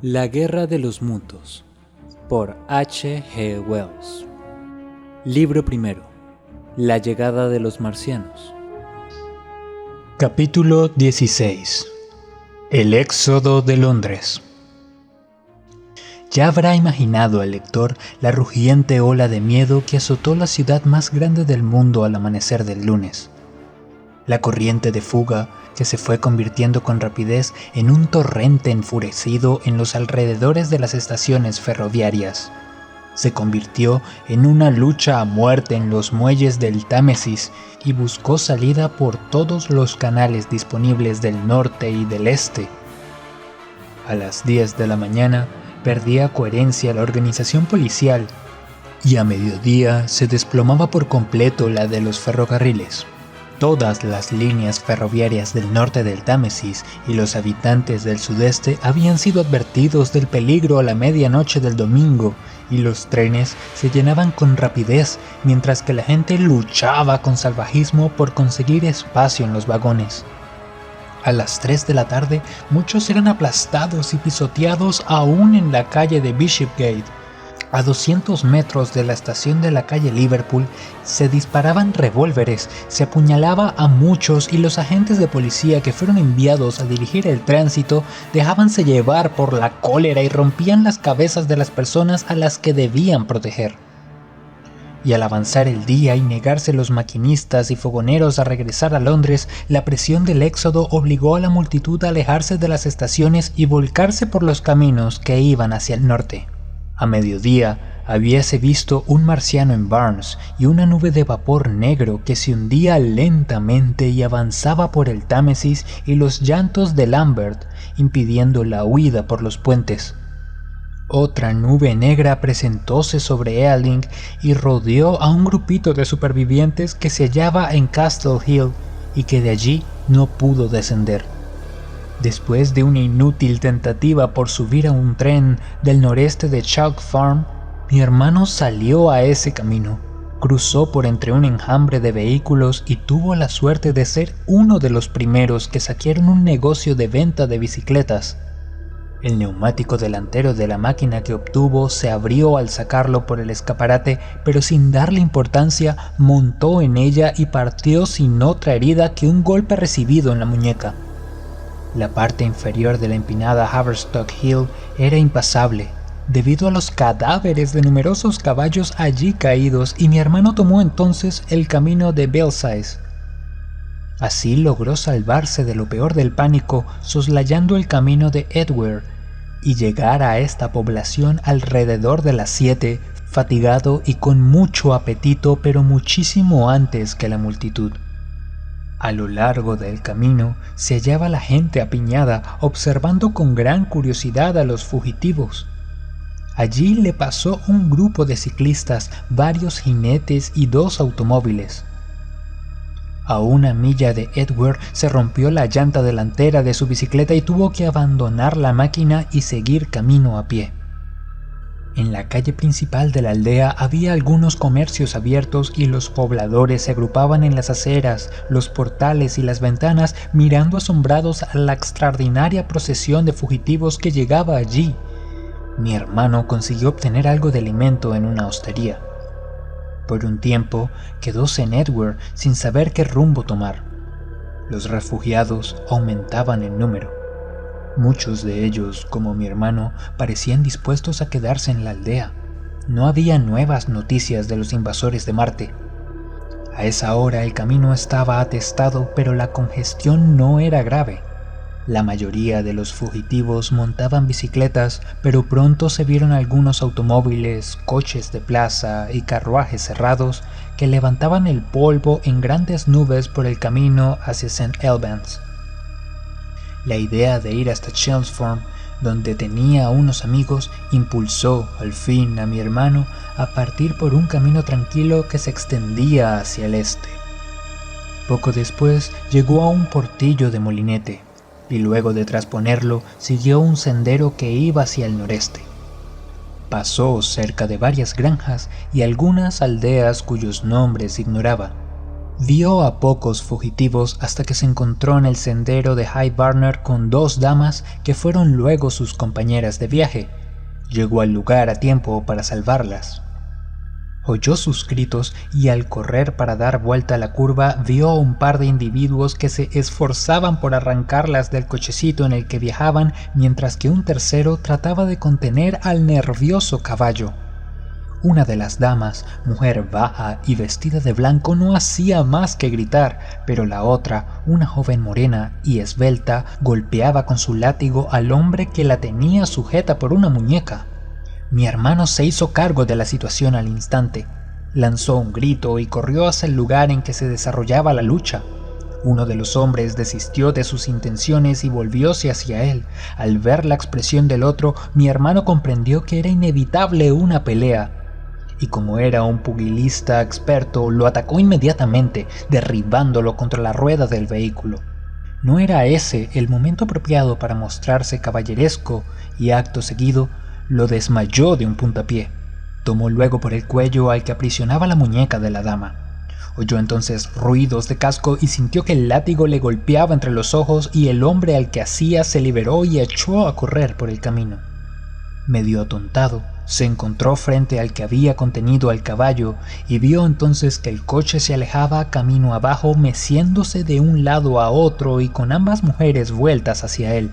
La Guerra de los Mundos, por H. G. Wells. Libro primero. La llegada de los marcianos. Capítulo 16. El éxodo de Londres. Ya habrá imaginado el lector la rugiente ola de miedo que azotó la ciudad más grande del mundo al amanecer del lunes. La corriente de fuga que se fue convirtiendo con rapidez en un torrente enfurecido en los alrededores de las estaciones ferroviarias. Se convirtió en una lucha a muerte en los muelles del Támesis y buscó salida por todos los canales disponibles del norte y del este. A las 10 de la mañana perdía coherencia la organización policial y a mediodía se desplomaba por completo la de los ferrocarriles. Todas las líneas ferroviarias del norte del Támesis y los habitantes del sudeste habían sido advertidos del peligro a la medianoche del domingo, y los trenes se llenaban con rapidez mientras que la gente luchaba con salvajismo por conseguir espacio en los vagones. A las 3 de la tarde muchos eran aplastados y pisoteados aún en la calle de Bishopgate. A 200 metros de la estación de la calle Liverpool se disparaban revólveres, se apuñalaba a muchos y los agentes de policía que fueron enviados a dirigir el tránsito dejábanse llevar por la cólera y rompían las cabezas de las personas a las que debían proteger. Y al avanzar el día y negarse los maquinistas y fogoneros a regresar a Londres, la presión del éxodo obligó a la multitud a alejarse de las estaciones y volcarse por los caminos que iban hacia el norte. A mediodía habíase visto un marciano en Barnes y una nube de vapor negro que se hundía lentamente y avanzaba por el Támesis y los llantos de Lambert, impidiendo la huida por los puentes. Otra nube negra presentóse sobre Ealing y rodeó a un grupito de supervivientes que se hallaba en Castle Hill y que de allí no pudo descender. Después de una inútil tentativa por subir a un tren del noreste de Chalk Farm, mi hermano salió a ese camino, cruzó por entre un enjambre de vehículos y tuvo la suerte de ser uno de los primeros que saquearon un negocio de venta de bicicletas. El neumático delantero de la máquina que obtuvo se abrió al sacarlo por el escaparate, pero sin darle importancia montó en ella y partió sin otra herida que un golpe recibido en la muñeca. La parte inferior de la empinada Haverstock Hill era impasable, debido a los cadáveres de numerosos caballos allí caídos, y mi hermano tomó entonces el camino de Belsize. Así logró salvarse de lo peor del pánico, soslayando el camino de Edgware, y llegar a esta población alrededor de las 7, fatigado y con mucho apetito, pero muchísimo antes que la multitud. A lo largo del camino se hallaba la gente apiñada, observando con gran curiosidad a los fugitivos. Allí le pasó un grupo de ciclistas, varios jinetes y 2 automóviles. A 1 milla de Edgware se rompió la llanta delantera de su bicicleta y tuvo que abandonar la máquina y seguir camino a pie. En la calle principal de la aldea había algunos comercios abiertos y los pobladores se agrupaban en las aceras, los portales y las ventanas mirando asombrados a la extraordinaria procesión de fugitivos que llegaba allí. Mi hermano consiguió obtener algo de alimento en una hostería. Por un tiempo quedóse en Edgware sin saber qué rumbo tomar. Los refugiados aumentaban en número. Muchos de ellos, como mi hermano, parecían dispuestos a quedarse en la aldea. No había nuevas noticias de los invasores de Marte. A esa hora el camino estaba atestado, pero la congestión no era grave. La mayoría de los fugitivos montaban bicicletas, pero pronto se vieron algunos automóviles, coches de plaza y carruajes cerrados que levantaban el polvo en grandes nubes por el camino hacia St. Albans. La idea de ir hasta Chelmsford, donde tenía a unos amigos, impulsó al fin a mi hermano a partir por un camino tranquilo que se extendía hacia el este. Poco después llegó a un portillo de molinete, y luego de trasponerlo siguió un sendero que iba hacia el noreste. Pasó cerca de varias granjas y algunas aldeas cuyos nombres ignoraba. Vio a pocos fugitivos hasta que se encontró en el sendero de High Barner con 2 damas que fueron luego sus compañeras de viaje. Llegó al lugar a tiempo para salvarlas. Oyó sus gritos y al correr para dar vuelta a la curva vio a un par de individuos que se esforzaban por arrancarlas del cochecito en el que viajaban, mientras que un tercero trataba de contener al nervioso caballo. Una de las damas, mujer baja y vestida de blanco, no hacía más que gritar, pero la otra, una joven morena y esbelta, golpeaba con su látigo al hombre que la tenía sujeta por una muñeca. Mi hermano se hizo cargo de la situación al instante. Lanzó un grito y corrió hacia el lugar en que se desarrollaba la lucha. Uno de los hombres desistió de sus intenciones y volvióse hacia él. Al ver la expresión del otro, mi hermano comprendió que era inevitable una pelea. Y como era un pugilista experto, lo atacó inmediatamente, derribándolo contra la rueda del vehículo. No era ese el momento apropiado para mostrarse caballeresco y acto seguido lo desmayó de un puntapié. Tomó luego por el cuello al que aprisionaba la muñeca de la dama. Oyó entonces ruidos de casco y sintió que el látigo le golpeaba entre los ojos y el hombre al que hacía se liberó y echó a correr por el camino. Medio atontado, se encontró frente al que había contenido al caballo y vio entonces que el coche se alejaba camino abajo, meciéndose de un lado a otro y con ambas mujeres vueltas hacia él.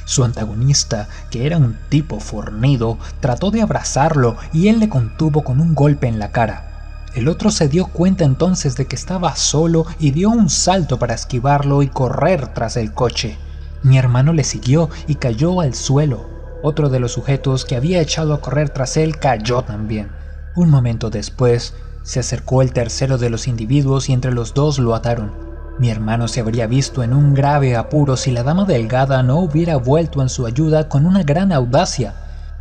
Su antagonista, que era un tipo fornido, trató de abrazarlo y él le contuvo con un golpe en la cara. El otro se dio cuenta entonces de que estaba solo y dio un salto para esquivarlo y correr tras el coche. Mi hermano le siguió y cayó al suelo. Otro de los sujetos que había echado a correr tras él cayó también. Un momento después, se acercó el tercero de los individuos y entre los dos lo ataron. Mi hermano se habría visto en un grave apuro si la dama delgada no hubiera vuelto en su ayuda con una gran audacia.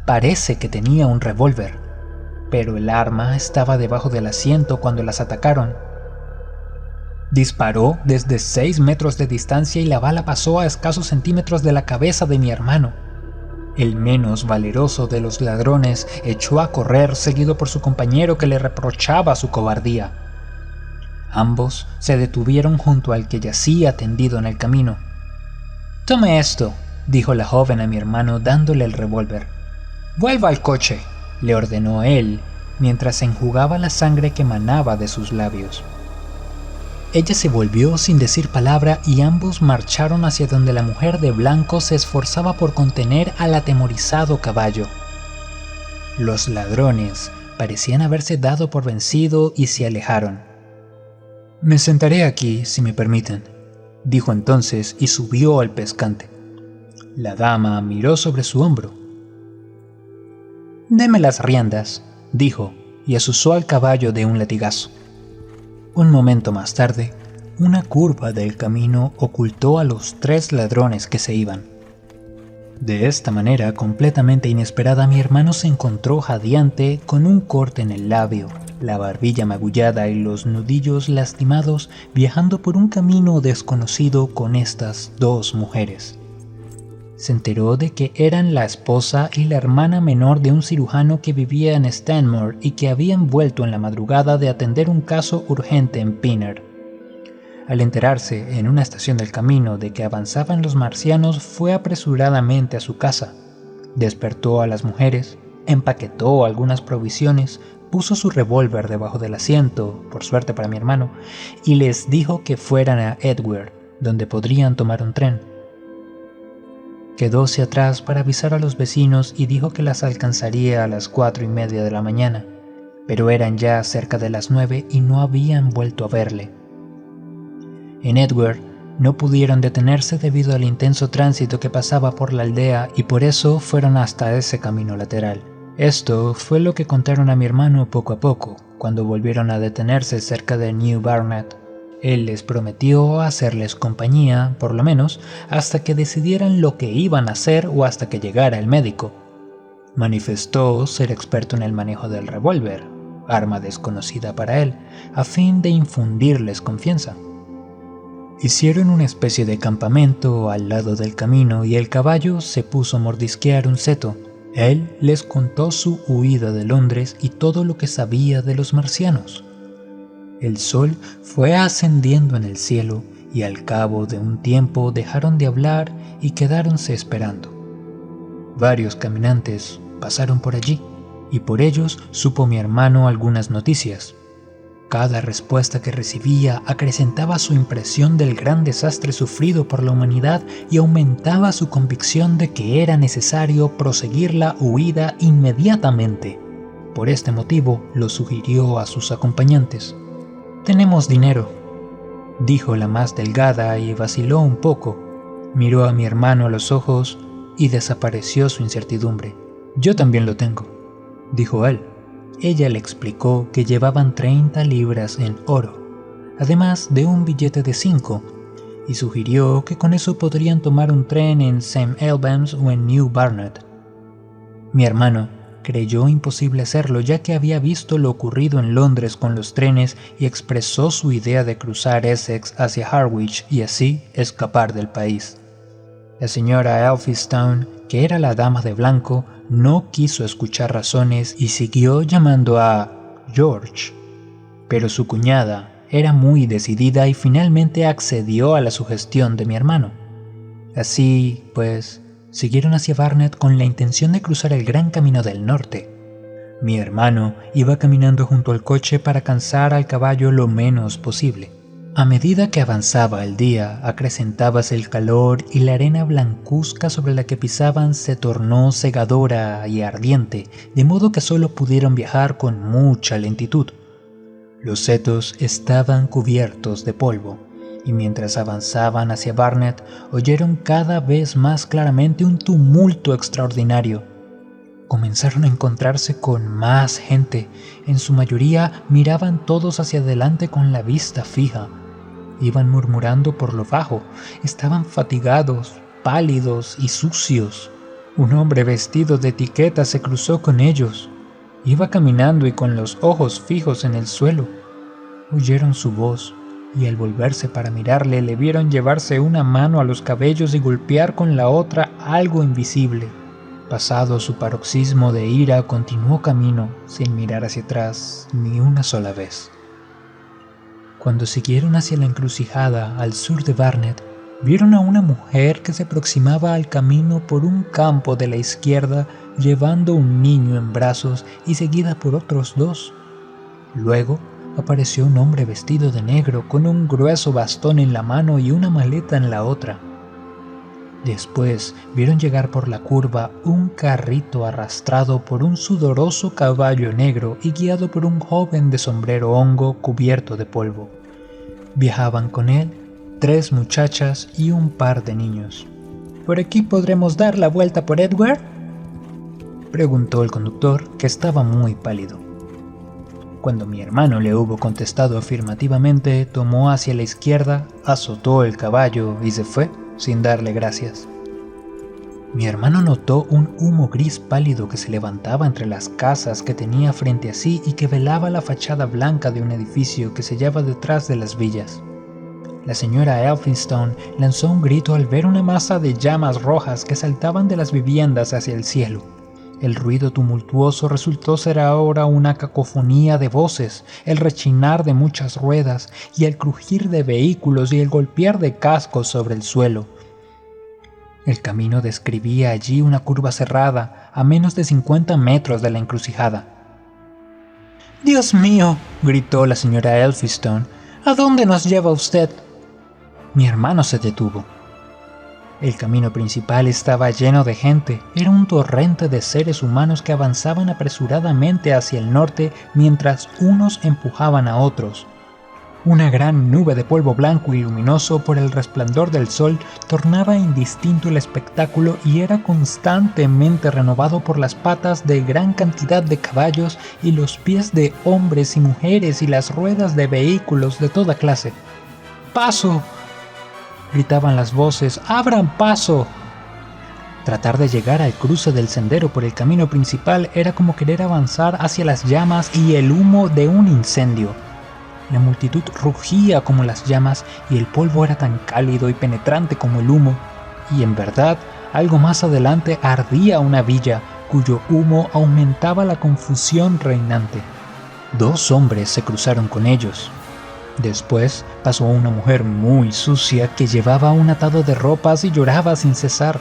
Parece que tenía un revólver, pero el arma estaba debajo del asiento cuando las atacaron. Disparó desde 6 metros de distancia y la bala pasó a escasos centímetros de la cabeza de mi hermano. El menos valeroso de los ladrones echó a correr seguido por su compañero que le reprochaba su cobardía. Ambos se detuvieron junto al que yacía tendido en el camino. «Tome esto», dijo la joven a mi hermano dándole el revólver. «Vuelva al coche», le ordenó él, mientras enjugaba la sangre que manaba de sus labios. Ella se volvió sin decir palabra y ambos marcharon hacia donde la mujer de blanco se esforzaba por contener al atemorizado caballo. Los ladrones parecían haberse dado por vencido y se alejaron. «Me sentaré aquí, si me permiten», dijo entonces y subió al pescante. La dama miró sobre su hombro. «Deme las riendas», dijo, y azuzó al caballo de un latigazo. Un momento más tarde, una curva del camino ocultó a los 3 ladrones que se iban. De esta manera, completamente inesperada, mi hermano se encontró jadeante con un corte en el labio, la barbilla magullada y los nudillos lastimados, viajando por un camino desconocido con estas 2 mujeres. Se enteró de que eran la esposa y la hermana menor de un cirujano que vivía en Stanmore y que habían vuelto en la madrugada de atender un caso urgente en Pinner. Al enterarse en una estación del camino de que avanzaban los marcianos, fue apresuradamente a su casa. Despertó a las mujeres, empaquetó algunas provisiones, puso su revólver debajo del asiento, por suerte para mi hermano, y les dijo que fueran a Edgware, donde podrían tomar un tren. Quedóse atrás para avisar a los vecinos y dijo que las alcanzaría a las 4:30 de la mañana, pero eran ya cerca de las 9 y no habían vuelto a verle. En Edgware no pudieron detenerse debido al intenso tránsito que pasaba por la aldea y por eso fueron hasta ese camino lateral. Esto fue lo que contaron a mi hermano poco a poco, cuando volvieron a detenerse cerca de New Barnet. Él les prometió hacerles compañía, por lo menos, hasta que decidieran lo que iban a hacer o hasta que llegara el médico. Manifestó ser experto en el manejo del revólver, arma desconocida para él, a fin de infundirles confianza. Hicieron una especie de campamento al lado del camino y el caballo se puso a mordisquear un seto. Él les contó su huida de Londres y todo lo que sabía de los marcianos. El sol fue ascendiendo en el cielo y al cabo de un tiempo dejaron de hablar y quedáronse esperando. Varios caminantes pasaron por allí y por ellos supo mi hermano algunas noticias. Cada respuesta que recibía acrecentaba su impresión del gran desastre sufrido por la humanidad y aumentaba su convicción de que era necesario proseguir la huida inmediatamente. Por este motivo lo sugirió a sus acompañantes. «Tenemos dinero», dijo la más delgada y vaciló un poco. Miró a mi hermano a los ojos y desapareció su incertidumbre. «Yo también lo tengo», dijo él. Ella le explicó que llevaban 30 libras en oro, además de un billete de 5, y sugirió que con eso podrían tomar un tren en St. Albans o en New Barnet. Mi hermano creyó imposible hacerlo, ya que había visto lo ocurrido en Londres con los trenes y expresó su idea de cruzar Essex hacia Harwich y así escapar del país. La señora Elphinstone, que era la dama de blanco, no quiso escuchar razones y siguió llamando a George, pero su cuñada era muy decidida y finalmente accedió a la sugestión de mi hermano. Así, pues, siguieron hacia Barnet con la intención de cruzar el gran camino del norte. Mi hermano iba caminando junto al coche para cansar al caballo lo menos posible. A medida que avanzaba el día, acrecentábase el calor y la arena blancuzca sobre la que pisaban se tornó cegadora y ardiente, de modo que solo pudieron viajar con mucha lentitud. Los setos estaban cubiertos de polvo, y mientras avanzaban hacia Barnet, oyeron cada vez más claramente un tumulto extraordinario. Comenzaron a encontrarse con más gente. En su mayoría miraban todos hacia adelante con la vista fija. Iban murmurando por lo bajo, estaban fatigados, pálidos y sucios. Un hombre vestido de etiqueta se cruzó con ellos. Iba caminando y con los ojos fijos en el suelo. Oyeron su voz y al volverse para mirarle le vieron llevarse una mano a los cabellos y golpear con la otra algo invisible. Pasado su paroxismo de ira, continuó camino sin mirar hacia atrás ni una sola vez. Cuando siguieron hacia la encrucijada al sur de Barnet, vieron a una mujer que se aproximaba al camino por un campo de la izquierda llevando un niño en brazos y seguida por otros 2. Luego apareció un hombre vestido de negro con un grueso bastón en la mano y una maleta en la otra. Después vieron llegar por la curva un carrito arrastrado por un sudoroso caballo negro y guiado por un joven de sombrero hongo cubierto de polvo. Viajaban con él 3 muchachas y un par de niños. ¿Por aquí podremos dar la vuelta por Edgware?, preguntó el conductor, que estaba muy pálido. Cuando mi hermano le hubo contestado afirmativamente, tomó hacia la izquierda, azotó el caballo y se fue, sin darle gracias. Mi hermano notó un humo gris pálido que se levantaba entre las casas que tenía frente a sí y que velaba la fachada blanca de un edificio que se hallaba detrás de las villas. La señora Elphinstone lanzó un grito al ver una masa de llamas rojas que saltaban de las viviendas hacia el cielo. El ruido tumultuoso resultó ser ahora una cacofonía de voces, el rechinar de muchas ruedas y el crujir de vehículos y el golpear de cascos sobre el suelo. El camino describía allí una curva cerrada, a menos de 50 metros de la encrucijada. «¡Dios mío!», gritó la señora Elphinstone. «¿A dónde nos lleva usted?». Mi hermano se detuvo. El camino principal estaba lleno de gente. Era un torrente de seres humanos que avanzaban apresuradamente hacia el norte mientras unos empujaban a otros. Una gran nube de polvo blanco y luminoso por el resplandor del sol tornaba indistinto el espectáculo y era constantemente renovado por las patas de gran cantidad de caballos y los pies de hombres y mujeres y las ruedas de vehículos de toda clase. ¡Paso!, gritaban las voces. ¡Abran paso! Tratar de llegar al cruce del sendero por el camino principal era como querer avanzar hacia las llamas y el humo de un incendio. La multitud rugía como las llamas y el polvo era tan cálido y penetrante como el humo. Y en verdad, algo más adelante ardía una villa, cuyo humo aumentaba la confusión reinante. 2 hombres se cruzaron con ellos. Después pasó una mujer muy sucia que llevaba un atado de ropas y lloraba sin cesar.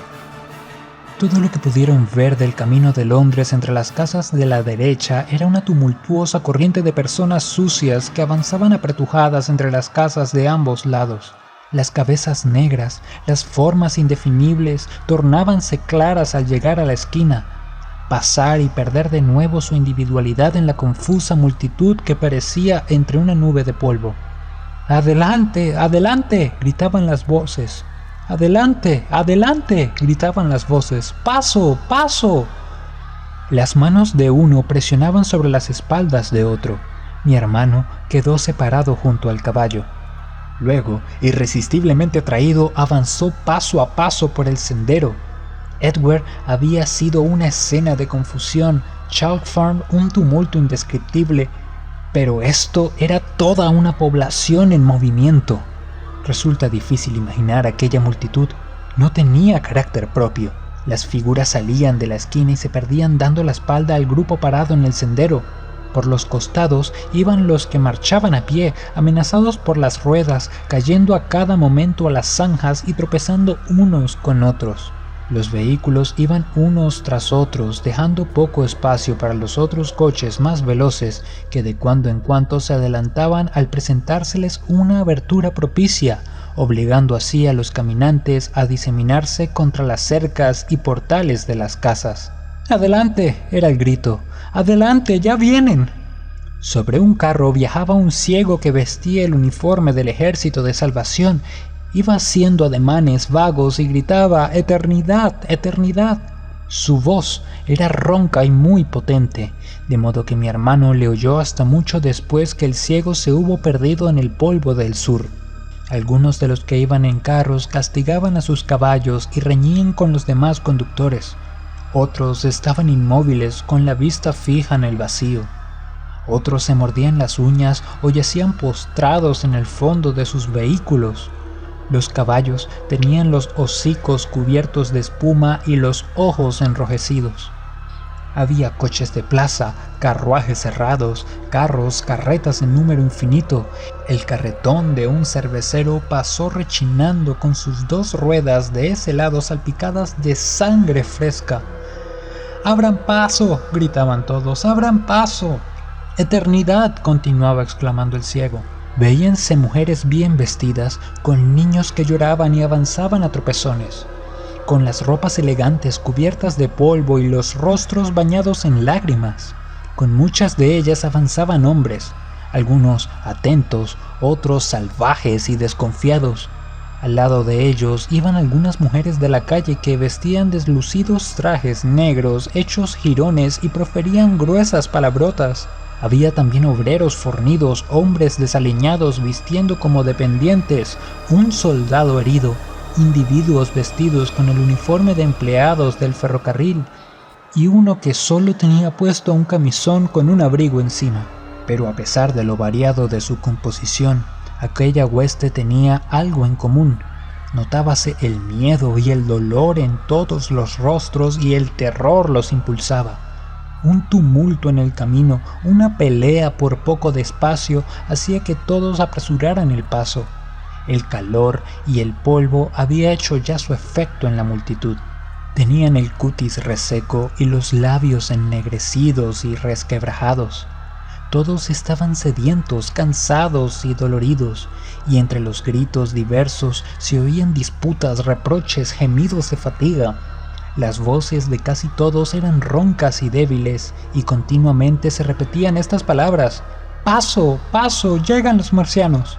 Todo lo que pudieron ver del camino de Londres entre las casas de la derecha era una tumultuosa corriente de personas sucias que avanzaban apretujadas entre las casas de ambos lados. Las cabezas negras, las formas indefinibles, tornábanse claras al llegar a la esquina, pasar y perder de nuevo su individualidad en la confusa multitud que perecía entre una nube de polvo. ¡Adelante, adelante!, gritaban las voces. ¡Adelante, adelante!, gritaban las voces. ¡Paso, paso! Las manos de uno presionaban sobre las espaldas de otro. Mi hermano quedó separado junto al caballo. Luego, irresistiblemente atraído, avanzó paso a paso por el sendero. Edward había sido una escena de confusión, Chalk Farm un tumulto indescriptible, pero esto era toda una población en movimiento. Resulta difícil imaginar aquella multitud. No tenía carácter propio. Las figuras salían de la esquina y se perdían dando la espalda al grupo parado en el sendero. Por los costados iban los que marchaban a pie, amenazados por las ruedas, cayendo a cada momento a las zanjas y tropezando unos con otros. Los vehículos iban unos tras otros, dejando poco espacio para los otros coches más veloces que de cuando en cuando se adelantaban al presentárseles una abertura propicia, obligando así a los caminantes a diseminarse contra las cercas y portales de las casas. ¡Adelante!, era el grito. ¡Adelante, ya vienen! Sobre un carro viajaba un ciego que vestía el uniforme del Ejército de Salvación. Iba haciendo ademanes vagos y gritaba «¡Eternidad! ¡Eternidad!». Su voz era ronca y muy potente, de modo que mi hermano le oyó hasta mucho después que el ciego se hubo perdido en el polvo del sur. Algunos de los que iban en carros castigaban a sus caballos y reñían con los demás conductores. Otros estaban inmóviles con la vista fija en el vacío. Otros se mordían las uñas o yacían postrados en el fondo de sus vehículos. Los caballos tenían los hocicos cubiertos de espuma y los ojos enrojecidos. Había coches de plaza, carruajes cerrados, carros, carretas en número infinito. El carretón de un cervecero pasó rechinando con sus dos ruedas de ese lado salpicadas de sangre fresca. «¡Abran paso!», gritaban todos, «¡abran paso!». «¡Eternidad!», continuaba exclamando el ciego. Veíanse mujeres bien vestidas, con niños que lloraban y avanzaban a tropezones, con las ropas elegantes cubiertas de polvo y los rostros bañados en lágrimas. Con muchas de ellas avanzaban hombres, algunos atentos, otros salvajes y desconfiados. Al lado de ellos iban algunas mujeres de la calle que vestían deslucidos trajes negros hechos jirones y proferían gruesas palabrotas. Había también obreros fornidos, hombres desaliñados vistiendo como dependientes, un soldado herido, individuos vestidos con el uniforme de empleados del ferrocarril y uno que solo tenía puesto un camisón con un abrigo encima. Pero a pesar de lo variado de su composición, aquella hueste tenía algo en común. Notábase el miedo y el dolor en todos los rostros y el terror los impulsaba. Un tumulto en el camino, una pelea por poco de espacio hacía que todos apresuraran el paso. El calor y el polvo había hecho ya su efecto en la multitud. Tenían el cutis reseco y los labios ennegrecidos y resquebrajados. Todos estaban sedientos, cansados y doloridos, y entre los gritos diversos se oían disputas, reproches, gemidos de fatiga. Las voces de casi todos eran roncas y débiles, y continuamente se repetían estas palabras: «¡Paso, paso, llegan los marcianos!».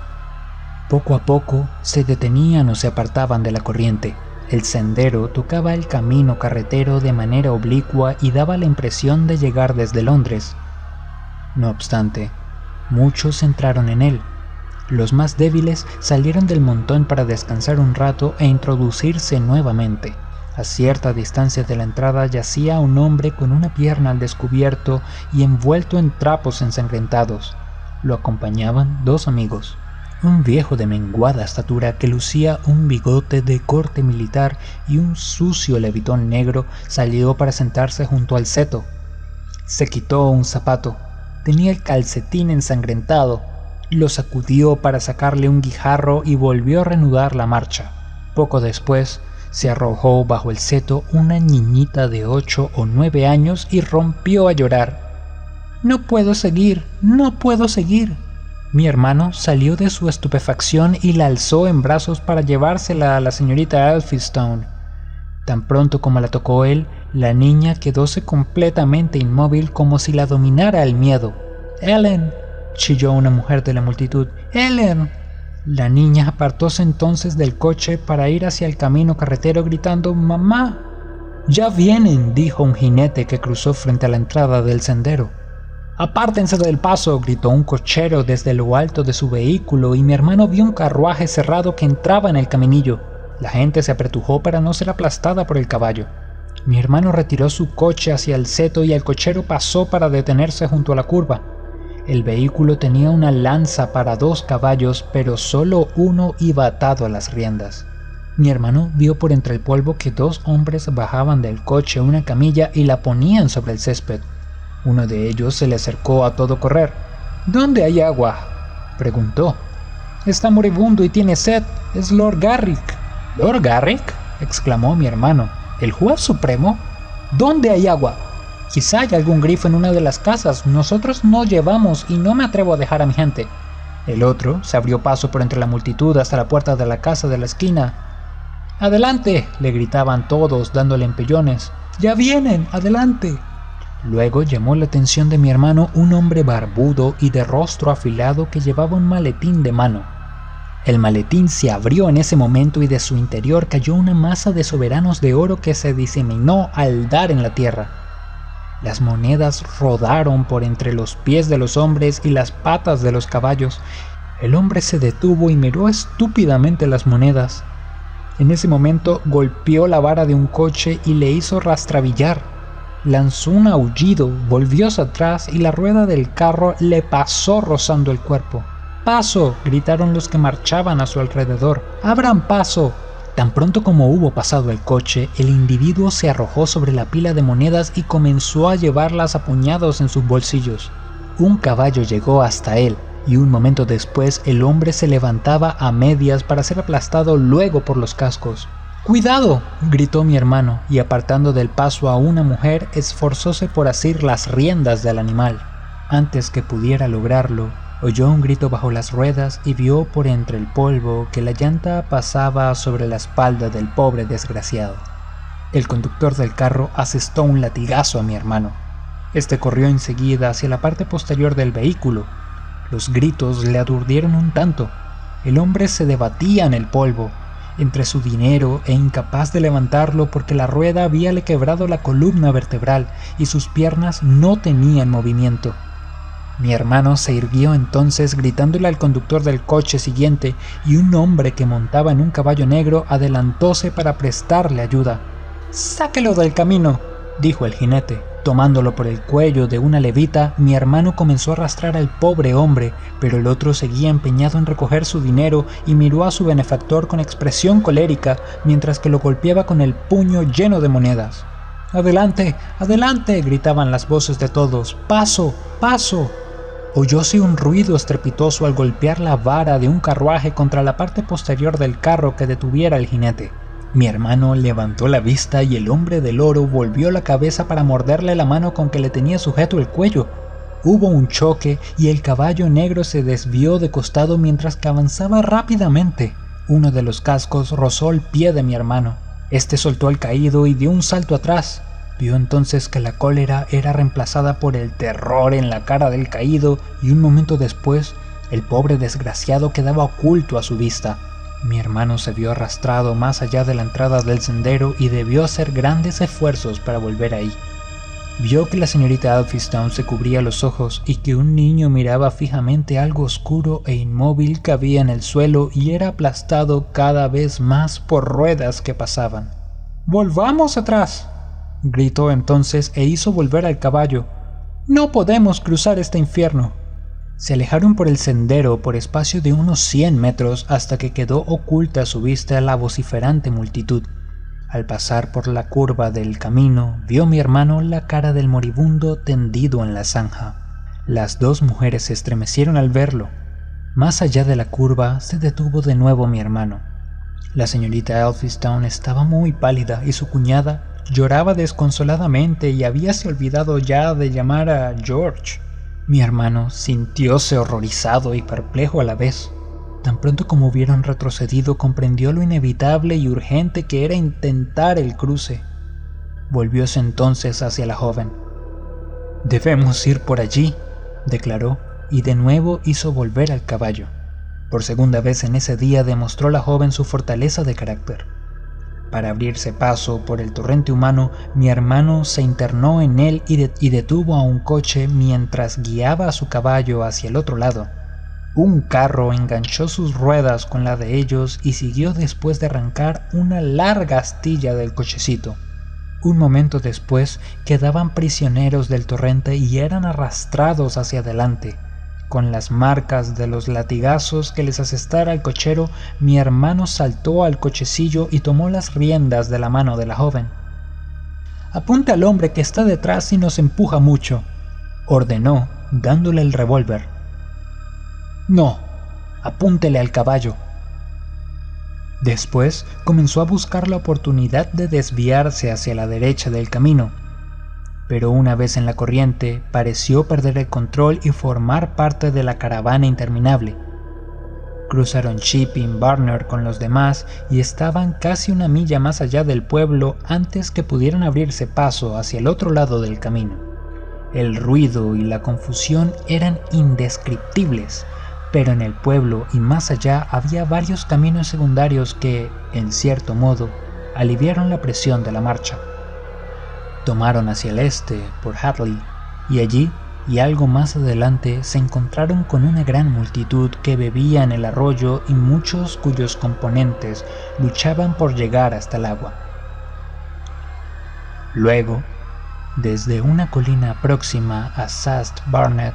Poco a poco se detenían o se apartaban de la corriente. El sendero tocaba el camino carretero de manera oblicua y daba la impresión de llegar desde Londres. No obstante, muchos entraron en él. Los más débiles salieron del montón para descansar un rato e introducirse nuevamente. A cierta distancia de la entrada yacía un hombre con una pierna al descubierto y envuelto en trapos ensangrentados. Lo acompañaban dos amigos. Un viejo de menguada estatura que lucía un bigote de corte militar y un sucio levitón negro salió para sentarse junto al seto. Se quitó un zapato. Tenía el calcetín ensangrentado. Lo sacudió para sacarle un guijarro y volvió a reanudar la marcha. Poco después, se arrojó bajo el seto una niñita de 8 o 9 años y rompió a llorar. «No puedo seguir, no puedo seguir». Mi hermano salió de su estupefacción y la alzó en brazos para llevársela a la señorita Elphinstone. Tan pronto como la tocó él, la niña quedóse completamente inmóvil como si la dominara el miedo. «¡Ellen!», chilló una mujer de la multitud. «¡Ellen!». La niña apartóse entonces del coche para ir hacia el camino carretero gritando «¡Mamá!». «¡Ya vienen!», dijo un jinete que cruzó frente a la entrada del sendero. «¡Apártense del paso!», gritó un cochero desde lo alto de su vehículo y mi hermano vio un carruaje cerrado que entraba en el caminillo. La gente se apretujó para no ser aplastada por el caballo. Mi hermano retiró su coche hacia el seto y el cochero pasó para detenerse junto a la curva. El vehículo tenía una lanza para 2 caballos, pero solo uno iba atado a las riendas. Mi hermano vio por entre el polvo que 2 hombres bajaban del coche una camilla y la ponían sobre el césped. Uno de ellos se le acercó a todo correr. «¿Dónde hay agua?», preguntó. «Está moribundo y tiene sed. Es Lord Garrick». «¿Lord Garrick?», exclamó mi hermano. «¿El juez supremo? ¿Dónde hay agua?». «Quizá haya algún grifo en una de las casas. Nosotros no llevamos y no me atrevo a dejar a mi gente». El otro se abrió paso por entre la multitud hasta la puerta de la casa de la esquina. «¡Adelante!», le gritaban todos dándole empellones. «¡Ya vienen! ¡Adelante!». Luego llamó la atención de mi hermano un hombre barbudo y de rostro afilado que llevaba un maletín de mano. El maletín se abrió en ese momento y de su interior cayó una masa de soberanos de oro que se diseminó al dar en la tierra. Las monedas rodaron por entre los pies de los hombres y las patas de los caballos. El hombre se detuvo y miró estúpidamente las monedas. En ese momento golpeó la vara de un coche y le hizo rastrabillar. Lanzó un aullido, volvióse atrás y la rueda del carro le pasó rozando el cuerpo. «¡Paso!», gritaron los que marchaban a su alrededor. «¡Abran paso!». Tan pronto como hubo pasado el coche, el individuo se arrojó sobre la pila de monedas y comenzó a llevarlas a puñados en sus bolsillos. Un caballo llegó hasta él y un momento después el hombre se levantaba a medias para ser aplastado luego por los cascos. «¡Cuidado!», gritó mi hermano, y apartando del paso a una mujer, esforzóse por asir las riendas del animal. Antes que pudiera lograrlo, oyó un grito bajo las ruedas y vio por entre el polvo que la llanta pasaba sobre la espalda del pobre desgraciado. El conductor del carro asestó un latigazo a mi hermano. Este corrió enseguida hacia la parte posterior del vehículo. Los gritos le aturdieron un tanto. El hombre se debatía en el polvo, entre su dinero e incapaz de levantarlo porque la rueda habíale quebrado la columna vertebral y sus piernas no tenían movimiento. Mi hermano se irguió entonces gritándole al conductor del coche siguiente y un hombre que montaba en un caballo negro adelantóse para prestarle ayuda. «¡Sáquelo del camino!», dijo el jinete. Tomándolo por el cuello de una levita, mi hermano comenzó a arrastrar al pobre hombre, pero el otro seguía empeñado en recoger su dinero y miró a su benefactor con expresión colérica mientras que lo golpeaba con el puño lleno de monedas. «¡Adelante! ¡Adelante!», gritaban las voces de todos. «¡Paso! ¡Paso!». Oyóse un ruido estrepitoso al golpear la vara de un carruaje contra la parte posterior del carro que detuviera al jinete. Mi hermano levantó la vista y el hombre del oro volvió la cabeza para morderle la mano con que le tenía sujeto el cuello. Hubo un choque y el caballo negro se desvió de costado mientras que avanzaba rápidamente. Uno de los cascos rozó el pie de mi hermano. Este soltó al caído y dio un salto atrás. Vio entonces que la cólera era reemplazada por el terror en la cara del caído y un momento después el pobre desgraciado quedaba oculto a su vista. Mi hermano se vio arrastrado más allá de la entrada del sendero y debió hacer grandes esfuerzos para volver ahí. Vio que la señorita Elphinstone se cubría los ojos y que un niño miraba fijamente algo oscuro e inmóvil que había en el suelo y era aplastado cada vez más por ruedas que pasaban. «¡Volvamos atrás!», gritó entonces e hizo volver al caballo. «No podemos cruzar este infierno». Se alejaron por el sendero por espacio de unos 100 metros hasta que quedó oculta a su vista la vociferante multitud. Al pasar por la curva del camino, vio mi hermano la cara del moribundo tendido en la zanja. Las 2 mujeres se estremecieron al verlo. Más allá de la curva se detuvo de nuevo mi hermano. La señorita Elphinstone estaba muy pálida y su cuñada lloraba desconsoladamente y habíase olvidado ya de llamar a George. Mi hermano sintióse horrorizado y perplejo a la vez. Tan pronto como hubieron retrocedido, comprendió lo inevitable y urgente que era intentar el cruce. Volvióse entonces hacia la joven. «Debemos ir por allí», declaró, y de nuevo hizo volver al caballo. Por segunda vez en ese día demostró la joven su fortaleza de carácter. Para abrirse paso por el torrente humano, mi hermano se internó en él y detuvo a un coche mientras guiaba a su caballo hacia el otro lado. Un carro enganchó sus ruedas con la de ellos y siguió después de arrancar una larga astilla del cochecito. Un momento después quedaban prisioneros del torrente y eran arrastrados hacia adelante. Con las marcas de los latigazos que les asestara el cochero, mi hermano saltó al cochecillo y tomó las riendas de la mano de la joven. «Apunte al hombre que está detrás y nos empuja mucho», ordenó, dándole el revólver. «No, apúntele al caballo». Después comenzó a buscar la oportunidad de desviarse hacia la derecha del camino, pero una vez en la corriente pareció perder el control y formar parte de la caravana interminable. Cruzaron Shipping Barner con los demás y estaban casi una milla más allá del pueblo antes que pudieran abrirse paso hacia el otro lado del camino. El ruido y la confusión eran indescriptibles, pero en el pueblo y más allá había varios caminos secundarios que, en cierto modo, aliviaron la presión de la marcha. Tomaron hacia el este por Hatley y allí y algo más adelante se encontraron con una gran multitud que bebía en el arroyo y muchos cuyos componentes luchaban por llegar hasta el agua. Luego, desde una colina próxima a Sast Barnet,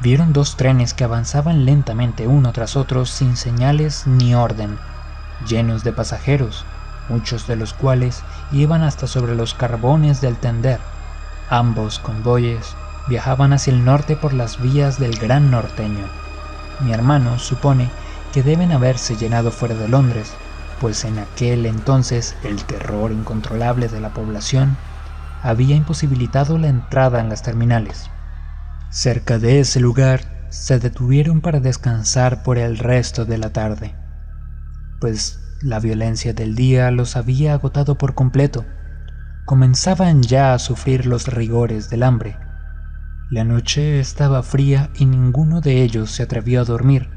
vieron dos trenes que avanzaban lentamente uno tras otro sin señales ni orden, llenos de pasajeros, muchos de los cuales iban hasta sobre los carbones del tender. Ambos convoyes viajaban hacia el norte por las vías del Gran Norteño. Mi hermano supone que deben haberse llenado fuera de Londres, pues en aquel entonces el terror incontrolable de la población había imposibilitado la entrada en las terminales. Cerca de ese lugar se detuvieron para descansar por el resto de la tarde, pues la violencia del día los había agotado por completo. Comenzaban ya a sufrir los rigores del hambre. La noche estaba fría y ninguno de ellos se atrevió a dormir.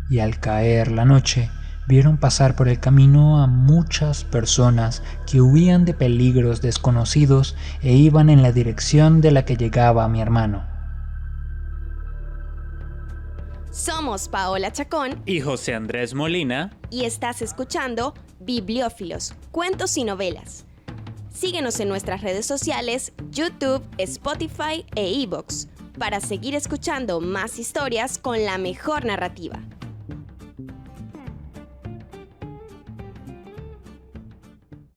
Y al caer la noche, vieron pasar por el camino a muchas personas que huían de peligros desconocidos e iban en la dirección de la que llegaba mi hermano. Somos Paola Chacón y José Andrés Molina, y estás escuchando Bibliófilos, Cuentos y Novelas. Síguenos en nuestras redes sociales, YouTube, Spotify e iVoox, para seguir escuchando más historias con la mejor narrativa.